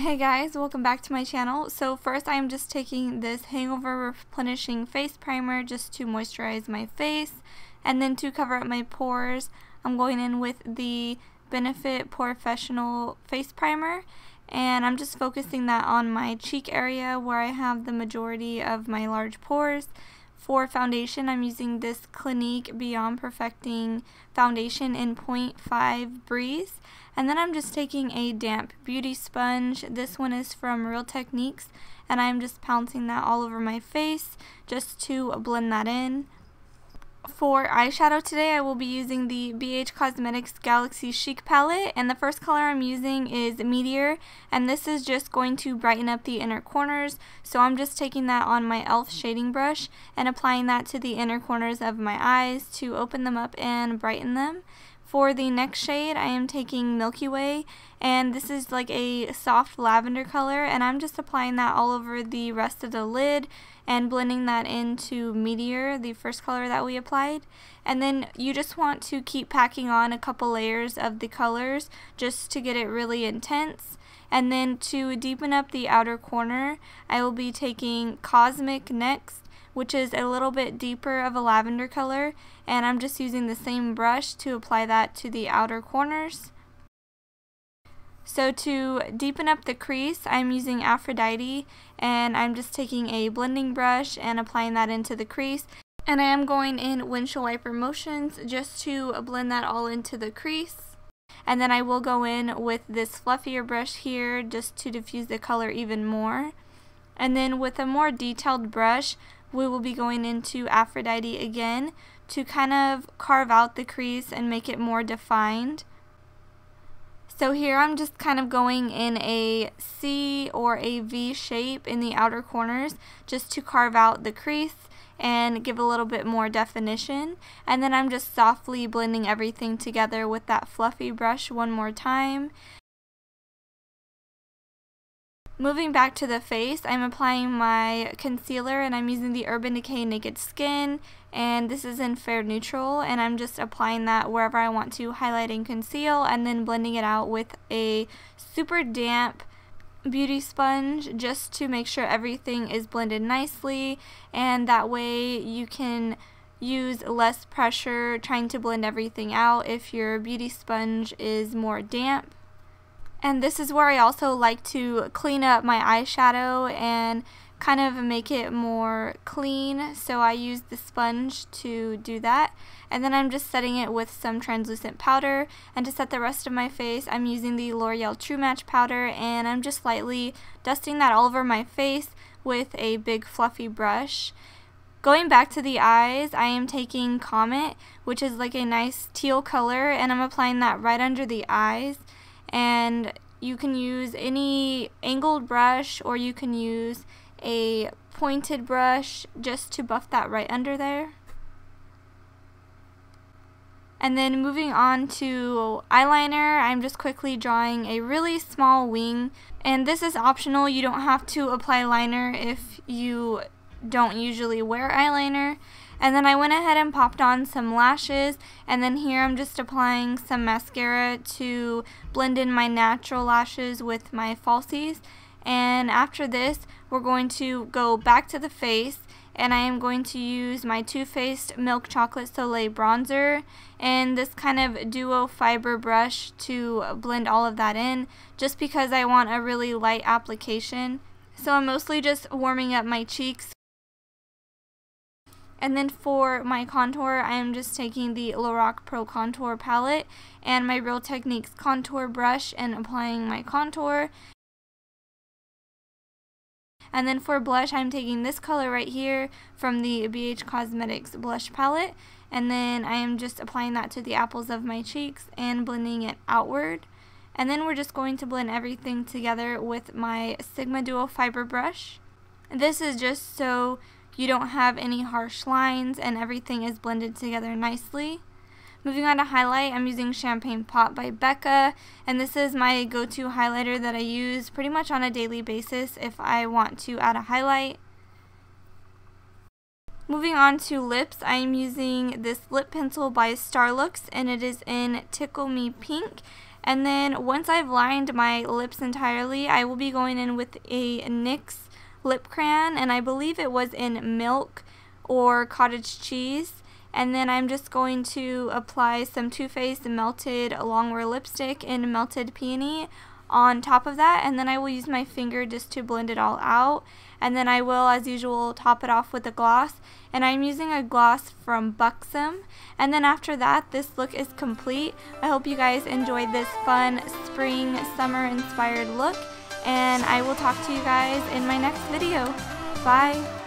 Hey guys, welcome back to my channel. So first I'm just taking this Hangover Replenishing Face Primer just to moisturize my face, and then to cover up my pores I'm going in with the Benefit Professional Face Primer, and I'm just focusing that on my cheek area where I have the majority of my large pores. For foundation, I'm using this Clinique Beyond Perfecting Foundation in 0.5 Breeze. And then I'm just taking a damp beauty sponge. This one is from Real Techniques, and I'm just pouncing that all over my face just to blend that in. For eyeshadow today, I will be using the BH Cosmetics Galaxy Chic palette, and the first color I'm using is Meteor, and this is just going to brighten up the inner corners. So I'm just taking that on my e.l.f. shading brush and applying that to the inner corners of my eyes to open them up and brighten them. For the next shade, I am taking Milky Way, and this is like a soft lavender color, and I'm just applying that all over the rest of the lid and blending that into Meteor, the first color that we applied. And then you just want to keep packing on a couple layers of the colors just to get it really intense. And then to deepen up the outer corner, I will be taking Cosmic next, which is a little bit deeper of a lavender color, and I'm just using the same brush to apply that to the outer corners. So to deepen up the crease, I'm using Aphrodite, and I'm just taking a blending brush and applying that into the crease. And I am going in windshield wiper motions just to blend that all into the crease. And then I will go in with this fluffier brush here just to diffuse the color even more. And then with a more detailed brush, we will be going into Aphrodite again to kind of carve out the crease and make it more defined. So here I'm just kind of going in a C or a V shape in the outer corners just to carve out the crease and give a little bit more definition. And then I'm just softly blending everything together with that fluffy brush one more time. Moving back to the face, I'm applying my concealer, and I'm using the Urban Decay Naked Skin, and this is in Fair Neutral, and I'm just applying that wherever I want to highlight and conceal, and then blending it out with a super damp beauty sponge just to make sure everything is blended nicely, and that way you can use less pressure trying to blend everything out if your beauty sponge is more damp. And this is where I also like to clean up my eyeshadow and kind of make it more clean, so I use the sponge to do that. And then I'm just setting it with some translucent powder, and to set the rest of my face I'm using the L'Oreal True Match powder, and I'm just lightly dusting that all over my face with a big fluffy brush. Going back to the eyes, I am taking Comet, which is like a nice teal color, and I'm applying that right under the eyes. And you can use any angled brush, or you can use a pointed brush just to buff that right under there. And then moving on to eyeliner, I'm just quickly drawing a really small wing, and this is optional. You don't have to apply liner if you don't usually wear eyeliner. And then I went ahead and popped on some lashes, and then here I'm just applying some mascara to blend in my natural lashes with my falsies. And after this, we're going to go back to the face, and I am going to use my Too Faced Milk Chocolate Soleil bronzer and this kind of duo fiber brush to blend all of that in, just because I want a really light application. So I'm mostly just warming up my cheeks. And then for my contour, I am just taking the Lorac Pro Contour palette and my Real Techniques contour brush and applying my contour. And then for blush, I'm taking this color right here from the BH Cosmetics blush palette, and then I am just applying that to the apples of my cheeks and blending it outward. And then we're just going to blend everything together with my Sigma Duo Fiber brush. This is just so you don't have any harsh lines and everything is blended together nicely. Moving on to highlight, I'm using Champagne Pop by Becca, and this is my go-to highlighter that I use pretty much on a daily basis if I want to add a highlight. Moving on to lips, I am using this lip pencil by Starlooks, and it is in Tickle Me Pink. And then once I've lined my lips entirely, I will be going in with a NYX lip crayon, and I believe it was in Milk or Cottage Cheese. And then I'm just going to apply some Too Faced Melted Longwear Lipstick in Melted Peony on top of that, and then I will use my finger just to blend it all out. And then I will, as usual, top it off with a gloss, and I'm using a gloss from Buxom. And then after that, this look is complete. I hope you guys enjoyed this fun spring summer inspired look, and I will talk to you guys in my next video. Bye!